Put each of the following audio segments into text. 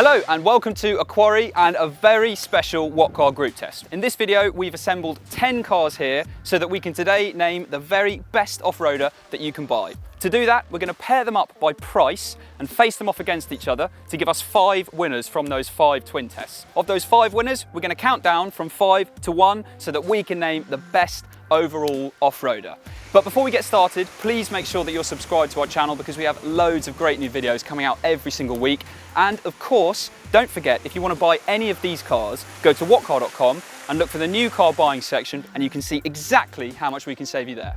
Hello and welcome to a quarry and a very special What Car group test. In this video we've assembled 10 cars here so that we can today name the very best off-roader that you can buy. To do that we're going to pair them up by price and face them off against each other to give us 5 winners from those 5 twin tests. Of those 5 winners we're going to count down from 5 to 1 so that we can name the best overall off-roader. But before we get started, please make sure that you're subscribed to our channel because we have loads of great new videos coming out every single week. And of course, don't forget, if you want to buy any of these cars, go to whatcar.com and look for the new car buying section and you can see exactly how much we can save you there.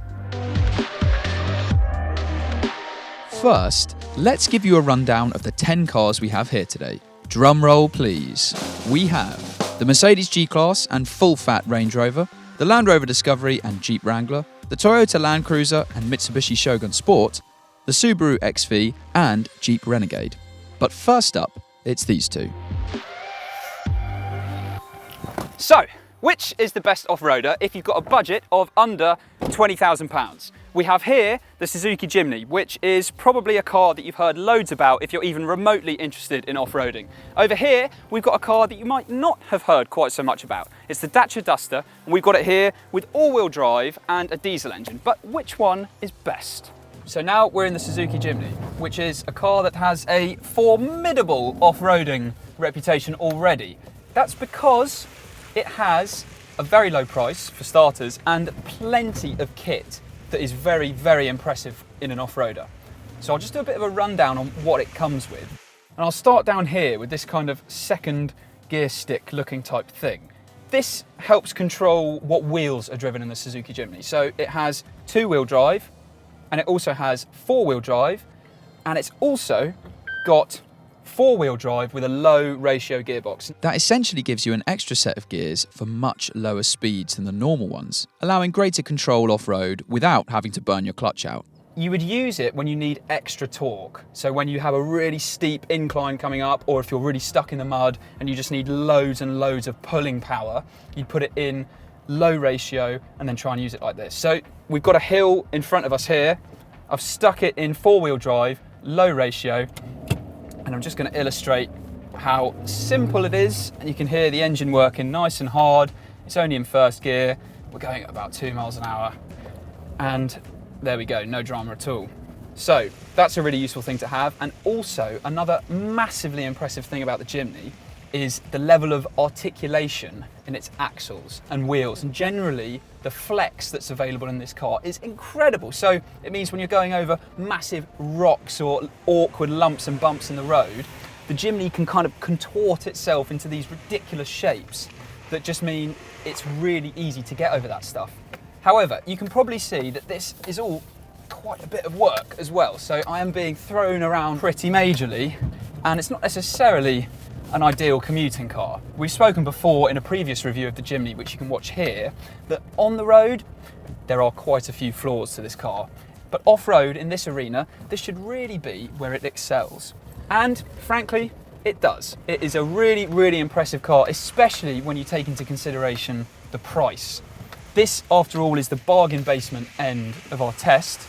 First, let's give you a rundown of the 10 cars we have here today. Drum roll please. We have the Mercedes G-Class and full-fat Range Rover, the Land Rover Discovery and Jeep-Wrangler, the Toyota Land Cruiser and mitsubishi-shogun Sport, the Subaru XV and Jeep-Renegade. But first up, it's these two. So, which is the best off-roader if you've got a budget of under £20,000? We have here the Suzuki Jimny, which is probably a car that you've heard loads about if you're even remotely interested in off-roading. Over here, we've got a car that you might not have heard quite so much about. It's the Dacia Duster, and we've got it here with all-wheel drive and a diesel engine. But which one is best? So now we're in the Suzuki Jimny, which is a car that has a formidable off-roading reputation already. That's because it has a very low price for starters and plenty of kit that is very, very impressive in an off-roader. So I'll just do a bit of a rundown on what it comes with. And I'll start down here with this kind of second gear stick looking type thing. This helps control what wheels are driven in the Suzuki Jimny. So it has 2-wheel drive, and it also has 4-wheel drive, and it's also got 4-wheel drive with a low ratio gearbox. That essentially gives you an extra set of gears for much lower speeds than the normal ones, allowing greater control off-road without having to burn your clutch out. You would use it when you need extra torque. So when you have a really steep incline coming up, or if you're really stuck in the mud and you just need loads and loads of pulling power, you'd put it in low ratio and then try and use it like this. So we've got a hill in front of us here. I've stuck it in 4-wheel drive, low ratio, and I'm just going to illustrate how simple it is. And you can hear the engine working nice and hard. It's only in first gear. We're going at about 2 miles an hour. And there we go, no drama at all. So that's a really useful thing to have. And also another massively impressive thing about the Jimny is the level of articulation in its axles and wheels. And generally, the flex that's available in this car is incredible. So it means when you're going over massive rocks or awkward lumps and bumps in the road, the Jimny can kind of contort itself into these ridiculous shapes that just mean it's really easy to get over that stuff. However, you can probably see that this is all quite a bit of work as well. So I am being thrown around pretty majorly, and it's not necessarily an ideal commuting car. We've spoken before in a previous review of the Jimny, which you can watch here, that on the road there are quite a few flaws to this car. But off-road in this arena, this should really be where it excels. And frankly, it does. It is a really, really impressive car, especially when you take into consideration the price. This, after all, is the bargain basement end of our test,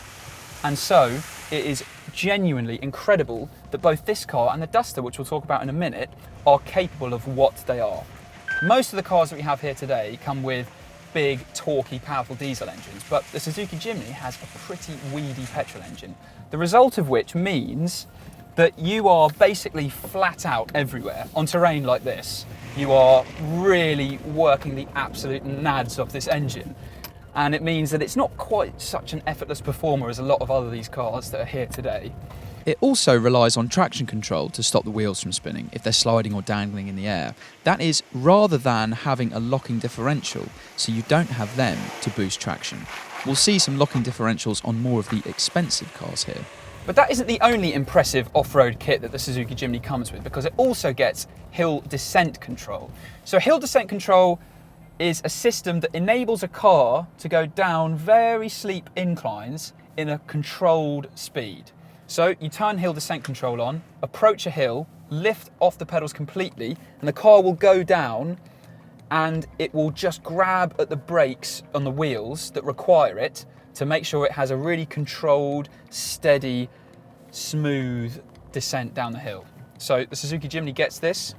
and so it is genuinely incredible that both this car and the Duster, which we'll talk about in a minute, are capable of what they are. Most of the cars that we have here today come with big, torquey, powerful diesel engines, but the Suzuki Jimny has a pretty weedy petrol engine, the result of which means that you are basically flat out everywhere on terrain like this. You are really working the absolute nads of this engine. And it means that it's not quite such an effortless performer as a lot of other these cars that are here today. It also relies on traction control to stop the wheels from spinning if they're sliding or dangling in the air. That is, rather than having a locking differential, so you don't have them to boost traction. We'll see some locking differentials on more of the expensive cars here. But that isn't the only impressive off-road kit that the Suzuki Jimny comes with, because it also gets hill descent control. So hill descent control is a system that enables a car to go down very steep inclines in a controlled speed. So you turn hill descent control on, approach a hill, lift off the pedals completely, and the car will go down and it will just grab at the brakes on the wheels that require it to make sure it has a really controlled, steady, smooth descent down the hill. So the Suzuki Jimny gets this,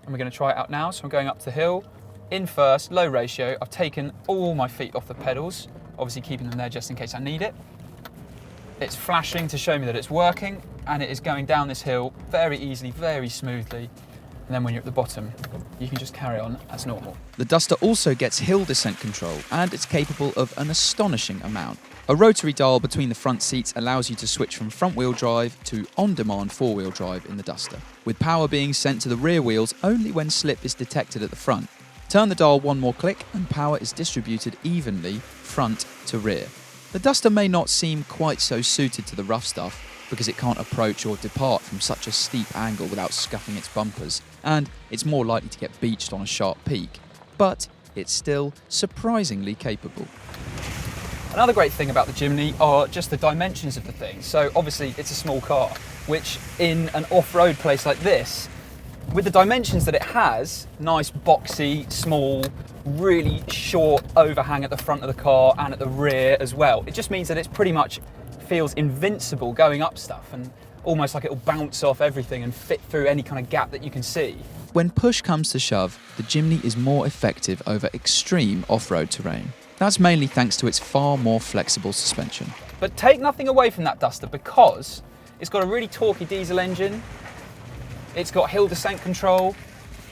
and we're going to try it out now. So I'm going up the hill, in first, low ratio. I've taken all my feet off the pedals, obviously keeping them there just in case I need it. It's flashing to show me that it's working, and it is going down this hill very easily, very smoothly. And then when you're at the bottom, you can just carry on as normal. The Duster also gets hill descent control, and it's capable of an astonishing amount. A rotary dial between the front seats allows you to switch from front-wheel drive to on-demand four-wheel drive in the Duster, with power being sent to the rear wheels only when slip is detected at the front. Turn the dial one more click and power is distributed evenly front to rear. The Duster may not seem quite so suited to the rough stuff because it can't approach or depart from such a steep angle without scuffing its bumpers, and it's more likely to get beached on a sharp peak, but it's still surprisingly capable. Another great thing about the Jimny are just the dimensions of the thing. So obviously it's a small car, which in an off-road place like this, with the dimensions that it has, nice boxy, small, really short overhang at the front of the car and at the rear as well. It just means that it's pretty much feels invincible going up stuff, and almost like it'll bounce off everything and fit through any kind of gap that you can see. When push comes to shove, the Jimny is more effective over extreme off-road terrain. That's mainly thanks to its far more flexible suspension. But take nothing away from that Duster, because it's got a really torquey diesel engine, it's got hill descent control,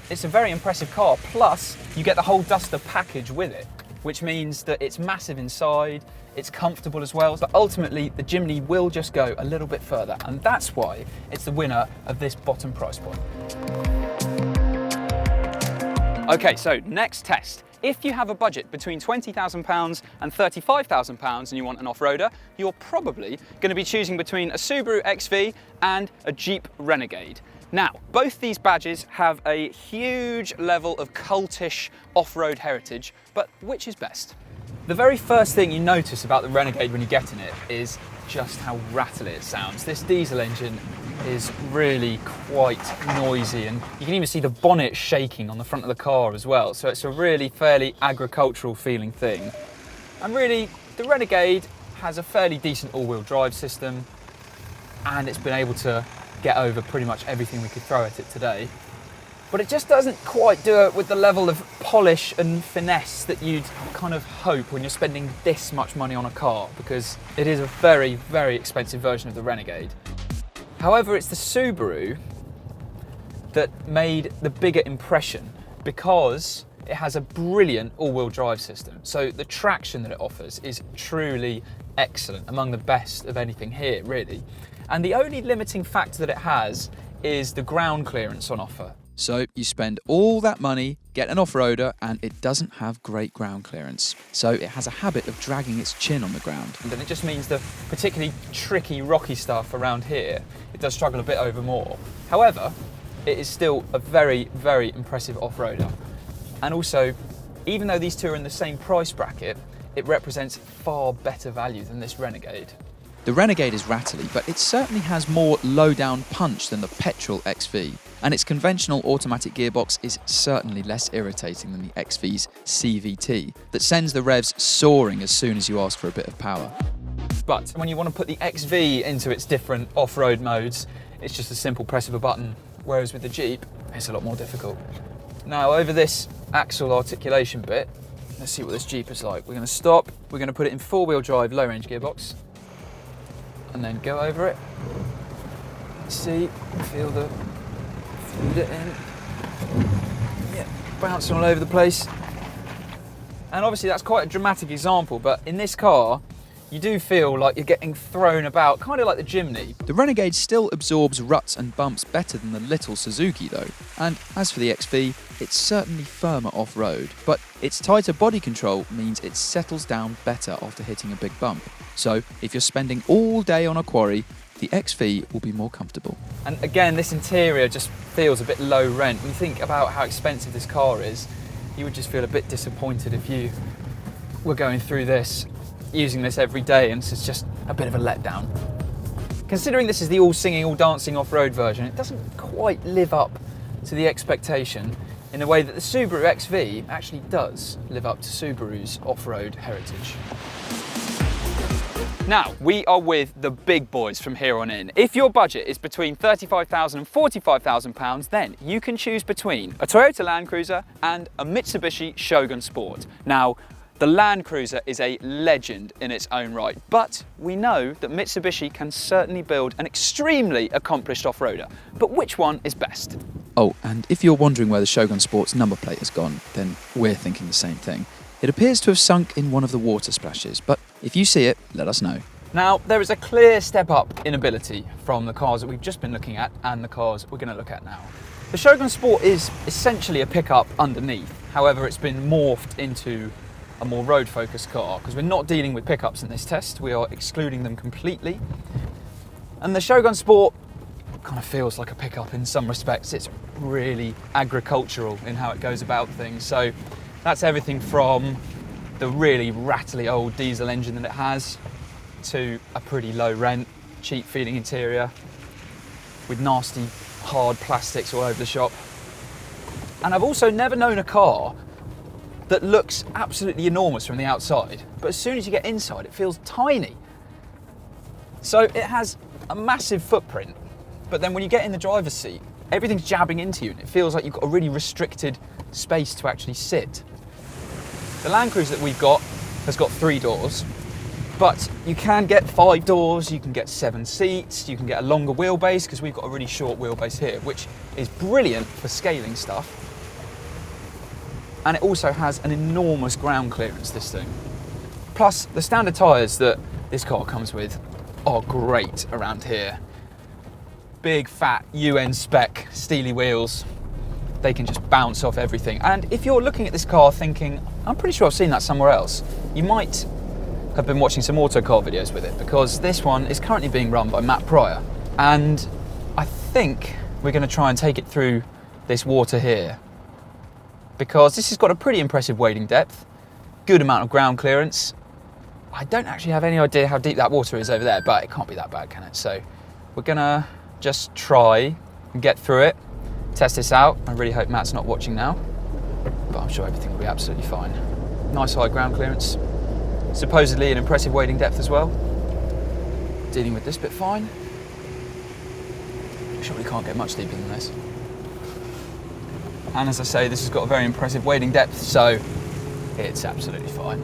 it's a very impressive car, plus you get the whole Duster package with it, which means that it's massive inside, it's comfortable as well, but ultimately the Jimny will just go a little bit further, and that's why it's the winner of this bottom price point. Okay, so next test. If you have a budget between £20,000 and £35,000 and you want an off-roader, you're probably going to be choosing between a Subaru XV and a Jeep Renegade. Now, both these badges have a huge level of cultish off-road heritage, but which is best? The very first thing you notice about the Renegade when you get in it is just how rattly it sounds. This diesel engine is really quite noisy, and you can even see the bonnet shaking on the front of the car as well, so it's a really fairly agricultural feeling thing. And really, the Renegade has a fairly decent all-wheel drive system, and it's been able to get over pretty much everything we could throw at it today. But it just doesn't quite do it with the level of polish and finesse that you'd kind of hope when you're spending this much money on a car, because it is a very, very expensive version of the Renegade. However, it's the Subaru that made the bigger impression because it has a brilliant all-wheel drive system. So the traction that it offers is truly excellent, among the best of anything here, really. And the only limiting factor that it has is the ground clearance on offer. So you spend all that money, get an off-roader, and it doesn't have great ground clearance. So it has a habit of dragging its chin on the ground. And then it just means the particularly tricky, rocky stuff around here, it does struggle a bit over more. However, it is still a very, very impressive off-roader. And also, even though these two are in the same price bracket, it represents far better value than this Renegade. The Renegade is rattly, but it certainly has more low-down punch than the petrol XV, and its conventional automatic gearbox is certainly less irritating than the XV's CVT that sends the revs soaring as soon as you ask for a bit of power. But when you want to put the XV into its different off-road modes, it's just a simple press of a button, whereas with the Jeep, it's a lot more difficult. Now, over this axle articulation bit, let's see what this Jeep is like. We're going to stop, we're going to put it in four-wheel drive low-range gearbox, and then go over it. See, feel it in. Yeah, bouncing all over the place. And obviously that's quite a dramatic example, but in this car, you do feel like you're getting thrown about, kind of like the Jimny. The Renegade still absorbs ruts and bumps better than the little Suzuki though, and as for the XV, it's certainly firmer off-road, but its tighter body control means it settles down better after hitting a big bump. So if you're spending all day on a quarry, the XV will be more comfortable. And again, this interior just feels a bit low rent. When you think about how expensive this car is, you would just feel a bit disappointed if you were going through this, using this every day, and it's just a bit of a letdown. Considering this is the all singing, all dancing off-road version, it doesn't quite live up to the expectation in the way that the Subaru XV actually does live up to Subaru's off-road heritage. Now, we are with the big boys from here on in. If your budget is between £35,000 and £45,000, then you can choose between a Toyota Land Cruiser and a Mitsubishi-Shogun Sport. Now, the Land Cruiser is a legend in its own right, but we know that Mitsubishi can certainly build an extremely accomplished off-roader. But which one is best? Oh, and if you're wondering where the Shogun Sport's number plate has gone, then we're thinking the same thing. It appears to have sunk in one of the water splashes, but if you see it, let us know. Now, there is a clear step up in ability from the cars that we've just been looking at and the cars we're going to look at now. The Shogun Sport is essentially a pickup underneath. However, it's been morphed into a more road-focused car because we're not dealing with pickups in this test. We are excluding them completely. And the Shogun Sport kind of feels like a pickup in some respects. It's really agricultural in how it goes about things. So that's everything from the really rattly old diesel engine that it has to a pretty low rent, cheap feeling interior with nasty hard plastics all over the shop. And I've also never known a car that looks absolutely enormous from the outside, but as soon as you get inside it feels tiny. So it has a massive footprint, but then when you get in the driver's seat, everything's jabbing into you and it feels like you've got a really restricted space to actually sit. The Land Cruiser that we've got has got 3 doors, but you can get 5 doors, you can get 7 seats, you can get a longer wheelbase because we've got a really short wheelbase here, which is brilliant for scaling stuff. And it also has an enormous ground clearance, this thing. Plus, the standard tyres that this car comes with are great around here. Big, fat, UN spec, steely wheels. They can just bounce off everything. And if you're looking at this car thinking, I'm pretty sure I've seen that somewhere else, you might have been watching some autocar videos with it, because this one is currently being run by Matt Pryor. And I think we're going to try and take it through this water here, because this has got a pretty impressive wading depth, good amount of ground clearance. I don't actually have any idea how deep that water is over there, but it can't be that bad, can it? So we're gonna just try and get through it, test this out. I really hope Matt's not watching now, but I'm sure everything will be absolutely fine. Nice high ground clearance, supposedly an impressive wading depth as well. Dealing with this bit fine. Surely can't get much deeper than this. And as I say, this has got a very impressive wading depth, so it's absolutely fine.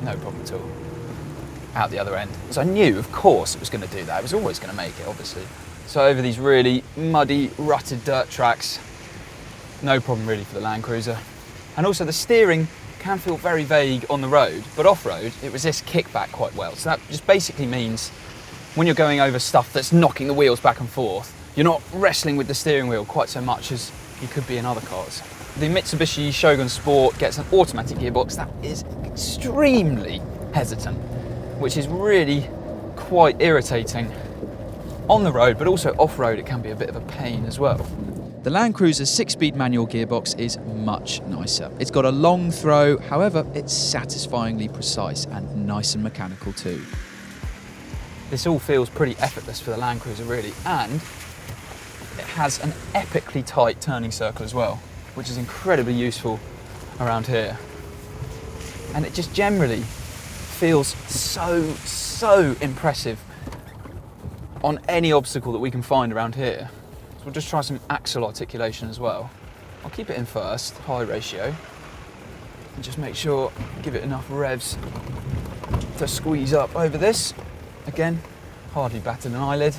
No problem at all. Out the other end. So I knew, of course, it was going to do that. It was always going to make it, obviously. So over these really muddy, rutted dirt tracks, no problem really for the Land Cruiser. And also the steering can feel very vague on the road, but off-road, it resists kickback quite well. So that just basically means when you're going over stuff that's knocking the wheels back and forth, you're not wrestling with the steering wheel quite so much as you could be in other cars. The Mitsubishi Shogun Sport gets an automatic gearbox that is extremely hesitant, which is really quite irritating on the road, but also off-road it can be a bit of a pain as well. The Land Cruiser's 6-speed manual gearbox is much nicer. It's got a long throw, however, it's satisfyingly precise and nice and mechanical too. This all feels pretty effortless for the Land Cruiser really, and it has an epically tight turning circle as well, which is incredibly useful around here. And it just generally feels so impressive on any obstacle that we can find around here. So we'll just try some axle articulation as well. I'll keep it in first, high ratio, and just make sure, give it enough revs to squeeze up over this. Again, hardly batted an eyelid.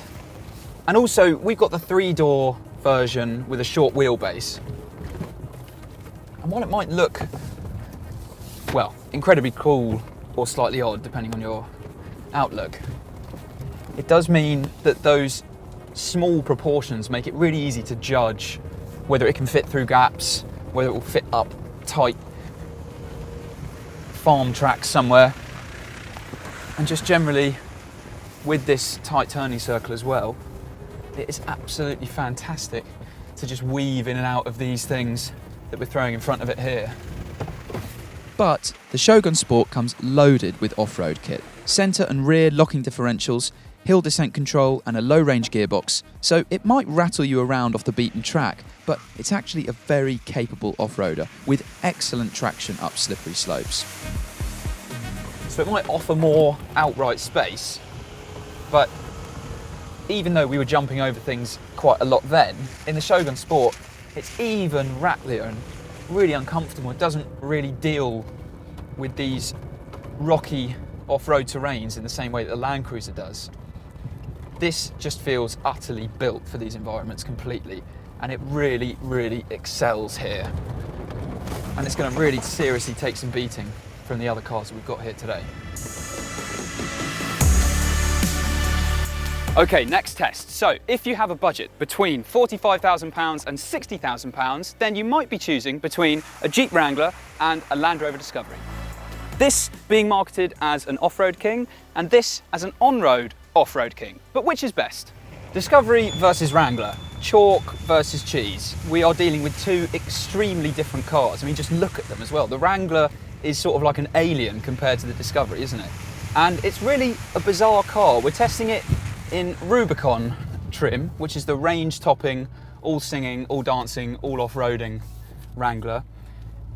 And also, we've got the 3-door version with a short wheelbase. And while it might look, well, incredibly cool or slightly odd, depending on your outlook, it does mean that those small proportions make it really easy to judge whether it can fit through gaps, whether it will fit up tight farm tracks somewhere. And just generally, with this tight turning circle as well, it is absolutely fantastic to just weave in and out of these things that we're throwing in front of it here. But the Shogun Sport comes loaded with off-road kit. Centre and rear locking differentials, hill descent control and a low-range gearbox, so it might rattle you around off the beaten track, but it's actually a very capable off-roader with excellent traction up slippery slopes. so it might offer more outright space, but even though we were jumping over things quite a lot then, in the Shogun Sport, it's even rattlier and really uncomfortable. It doesn't really deal with these rocky off-road terrains in the same way that the Land Cruiser does. This just feels utterly built for these environments completely, and it really, really excels here. And it's going to really seriously take some beating from the other cars that we've got here today. Okay, next test. So if you have a budget between £45,000 and £60,000, then you might be choosing between a Jeep Wrangler and a Land Rover Discovery. This being marketed as an off-road king, and this as an on-road off-road king. But which is best? Discovery versus Wrangler, chalk versus cheese. We are dealing with two extremely different cars. I mean, just look at them as well. The Wrangler is sort of like an alien compared to the Discovery, isn't it? And it's really a bizarre car. We're testing it in Rubicon trim, which is the range-topping, all singing, all dancing, all off-roading Wrangler.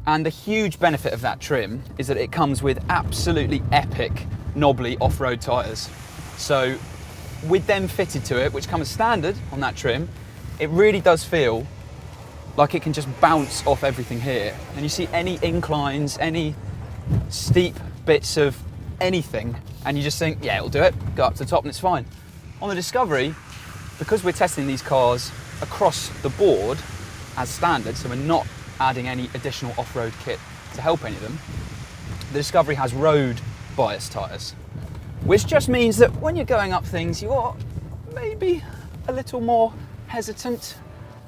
And the huge benefit of that trim is that it comes with absolutely epic knobbly off-road tyres. So with them fitted to it, which comes standard on that trim, it really does feel like it can just bounce off everything here. And you see any inclines, any steep bits of anything, and you just think, yeah, it'll do it, go up to the top and it's fine. On the Discovery, because we're testing these cars across the board as standard, so we're not adding any additional off-road kit to help any of them, the Discovery has road bias tyres, which just means that when you're going up things, you are maybe a little more hesitant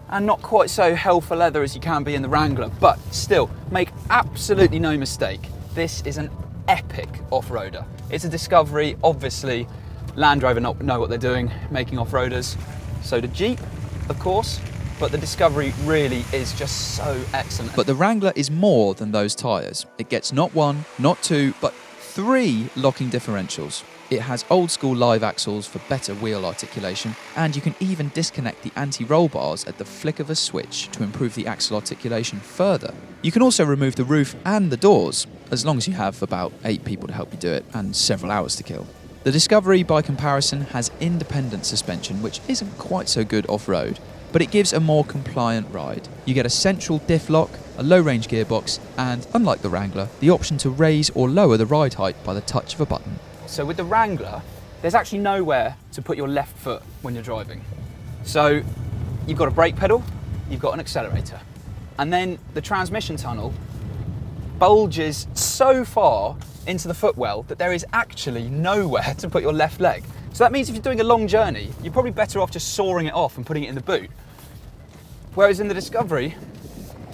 and not quite so hell for leather as you can be in the Wrangler, but still, make absolutely no mistake, this is an epic off-roader. It's a Discovery, obviously. Land Rover know what they're doing, making off-roaders. So the Jeep, of course, but the Discovery really is just so excellent. But the Wrangler is more than those tyres. It gets not one, not two, but 3 locking differentials. It has old school live axles for better wheel articulation, and you can even disconnect the anti-roll bars at the flick of a switch to improve the axle articulation further. You can also remove the roof and the doors, as long as you have about 8 people to help you do it and several hours to kill. The Discovery, by comparison, has independent suspension, which isn't quite so good off-road, but it gives a more compliant ride. You get a central diff lock, a low-range gearbox, and, unlike the Wrangler, the option to raise or lower the ride height by the touch of a button. So with the Wrangler, there's actually nowhere to put your left foot when you're driving. So you've got a brake pedal, you've got an accelerator, and then the transmission tunnel bulges so far into the footwell that there is actually nowhere to put your left leg. So that means if you're doing a long journey, you're probably better off just sawing it off and putting it in the boot. Whereas in the Discovery,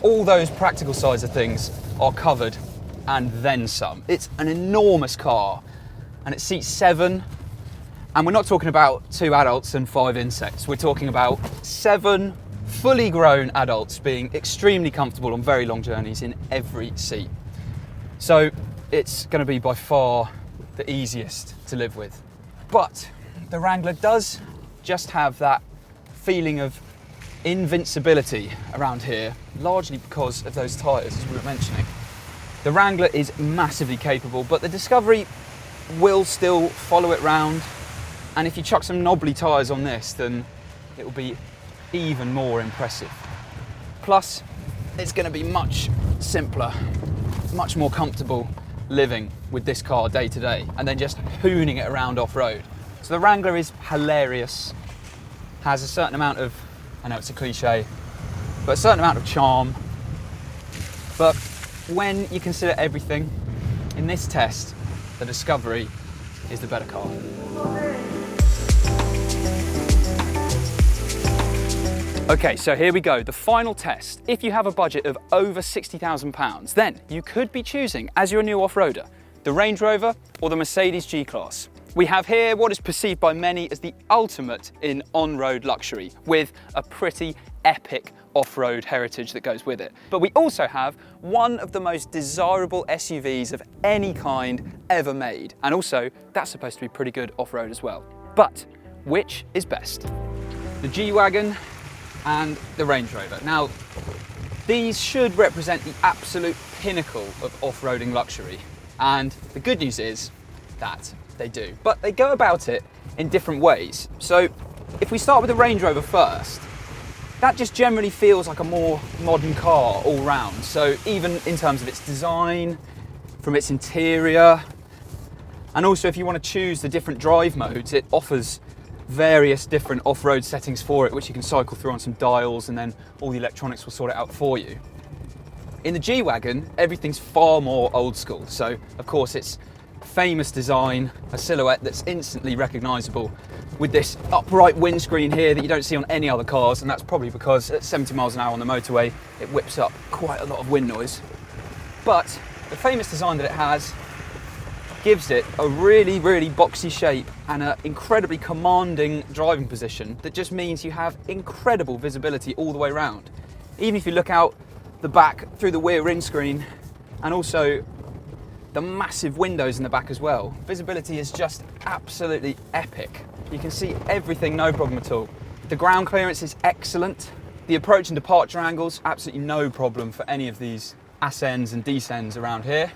all those practical sides of things are covered and then some. It's an enormous car and it seats 7, and we're not talking about 2 adults and 5 insects. We're talking about 7 fully grown adults being extremely comfortable on very long journeys in every seat. So it's going to be by far the easiest to live with. But the Wrangler does just have that feeling of invincibility around here, largely because of those tyres, as we were mentioning. The Wrangler is massively capable, but the Discovery will still follow it round, and if you chuck some knobbly tyres on this, then it will be even more impressive. Plus, it's going to be much simpler, much more comfortable living with this car day to day, and then just hooning it around off-road. So the Wrangler is hilarious, has a certain amount of, I know it's a cliche, but a certain amount of charm. But when you consider everything, in this test, the Discovery is the better car. Okay, so here we go, the final test. If you have a budget of over £60,000, then you could be choosing, as your new off-roader, the Range Rover or the Mercedes G-Class. We have here what is perceived by many as the ultimate in on-road luxury, with a pretty epic off-road heritage that goes with it. But we also have one of the most desirable SUVs of any kind ever made. And also, that's supposed to be pretty good off-road as well. But which is best? The G-Wagen and the Range Rover. Now, these should represent the absolute pinnacle of off-roading luxury. And the good news is that they do. But they go about it in different ways. So if we start with the Range Rover first, that just generally feels like a more modern car all round. So even in terms of its design, from its interior, and also if you want to choose the different drive modes, it offers various different off-road settings for it, which you can cycle through on some dials, and then all the electronics will sort it out for you. In the G-Wagen, everything's far more old school. So of course it's famous design, a silhouette that's instantly recognisable, with this upright windscreen here that you don't see on any other cars, and that's probably because at 70 miles an hour on the motorway, it whips up quite a lot of wind noise. But the famous design that it has gives it a really, really boxy shape and an incredibly commanding driving position that just means you have incredible visibility all the way around. Even if you look out the back through the rear windscreen, and also the massive windows in the back as well, visibility is just absolutely epic. You can see everything, no problem at all. The ground clearance is excellent. The approach and departure angles, absolutely no problem for any of these ascends and descends around here.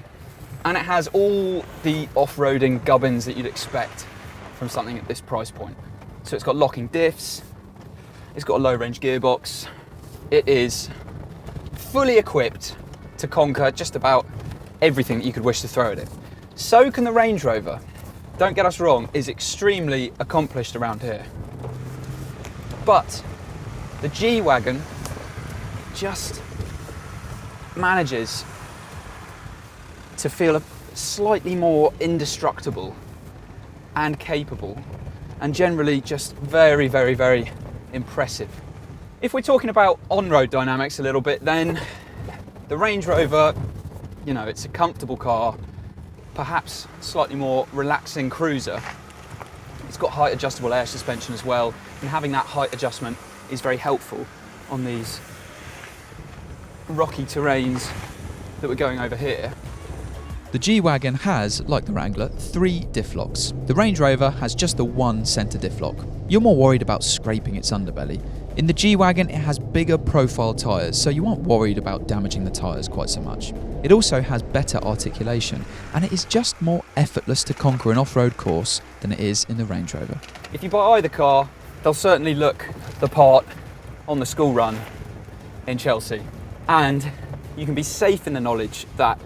And it has all the off-roading gubbins that you'd expect from something at this price point. So it's got locking diffs, it's got a low-range gearbox. It is fully equipped to conquer just about everything that you could wish to throw at it. So can the Range Rover. Don't get us wrong, is extremely accomplished around here. But the G-Wagen just manages to feel slightly more indestructible and capable, and generally just very, very, very impressive. If we're talking about on-road dynamics a little bit, then the Range Rover, you know, it's a comfortable car, perhaps slightly more relaxing cruiser. It's got height adjustable air suspension as well, and having that height adjustment is very helpful on these rocky terrains that we're going over here. The G-Wagen has, like the Wrangler, 3 diff locks. The Range Rover has just the one centre diff lock. You're more worried about scraping its underbelly. In the G-Wagen, it has bigger profile tyres, so you aren't worried about damaging the tyres quite so much. It also has better articulation, and it is just more effortless to conquer an off-road course than it is in the Range Rover. If you buy either car, they'll certainly look the part on the school run in Chelsea. And you can be safe in the knowledge that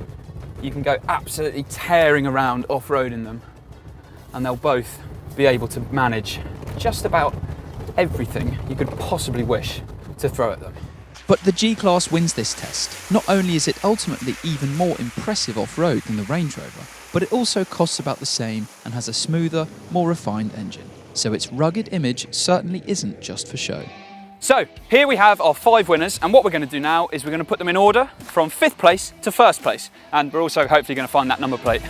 you can go absolutely tearing around off-road in them, and they'll both be able to manage just about everything you could possibly wish to throw at them. But the G-Class wins this test. Not only is it ultimately even more impressive off-road than the Range Rover, but it also costs about the same and has a smoother, more refined engine. So its rugged image certainly isn't just for show. So here we have our 5 winners, and what we're going to do now is we're going to put them in order from 5th place to 1st place, and we're also hopefully going to find that number plate.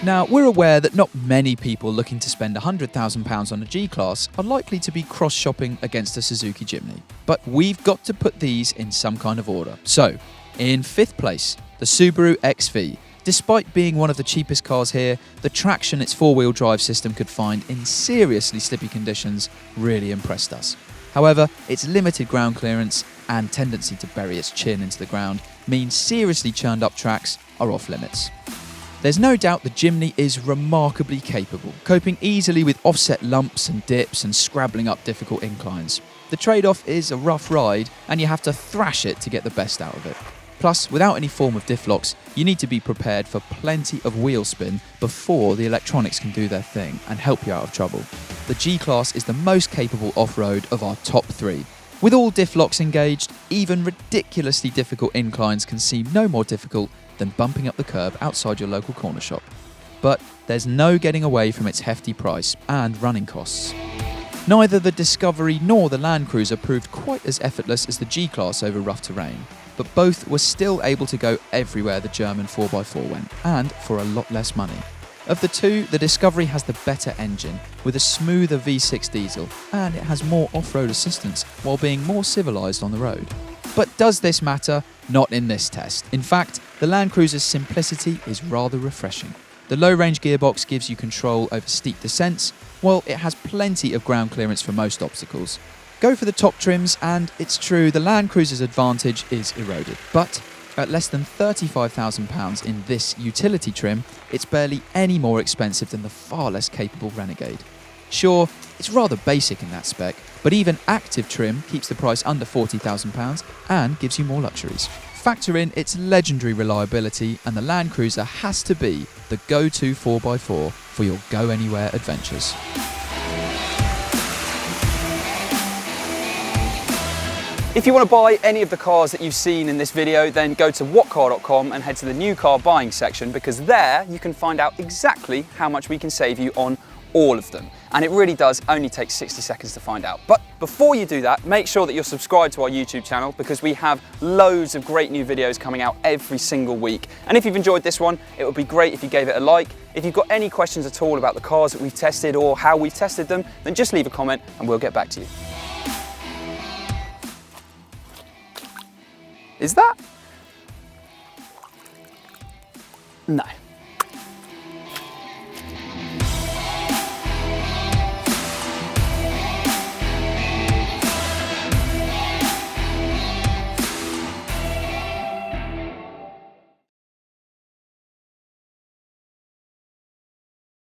Now, we're aware that not many people looking to spend £100,000 on a G-Class are likely to be cross-shopping against a Suzuki Jimny, but we've got to put these in some kind of order. So, in 5th place, the Subaru XV. Despite being one of the cheapest cars here, the traction its 4-wheel drive system could find in seriously slippy conditions really impressed us. However, its limited ground clearance and tendency to bury its chin into the ground means seriously churned up tracks are off limits. There's no doubt the Jimny is remarkably capable, coping easily with offset lumps and dips and scrabbling up difficult inclines. The trade-off is a rough ride, and you have to thrash it to get the best out of it. Plus, without any form of diff locks, you need to be prepared for plenty of wheel spin before the electronics can do their thing and help you out of trouble. The G-Class is the most capable off-road of our top 3. With all diff locks engaged, even ridiculously difficult inclines can seem no more difficult than bumping up the curb outside your local corner shop. But there's no getting away from its hefty price and running costs. Neither the Discovery nor the Land Cruiser proved quite as effortless as the G-Class over rough terrain, but both were still able to go everywhere the German 4x4 went, and for a lot less money. Of the two, the Discovery has the better engine, with a smoother V6 diesel, and it has more off-road assistance while being more civilised on the road. But does this matter? Not in this test. In fact, the Land Cruiser's simplicity is rather refreshing. The low-range gearbox gives you control over steep descents, while it has plenty of ground clearance for most obstacles. Go for the top trims, and it's true, the Land Cruiser's advantage is eroded. But At less than £35,000 in this utility trim, it's barely any more expensive than the far less capable Renegade. Sure, it's rather basic in that spec, but even active trim keeps the price under £40,000 and gives you more luxuries. Factor in its legendary reliability and the Land Cruiser has to be the go-to 4x4 for your go-anywhere adventures. If you want to buy any of the cars that you've seen in this video, then go to whatcar.com and head to the new car buying section, because there you can find out exactly how much we can save you on all of them. And it really does only take 60 seconds to find out. But before you do that, make sure that you're subscribed to our YouTube channel, because we have loads of great new videos coming out every single week. And if you've enjoyed this one, it would be great if you gave it a like. If you've got any questions at all about the cars that we've tested or how we've tested them, then just leave a comment and we'll get back to you. Is that? No.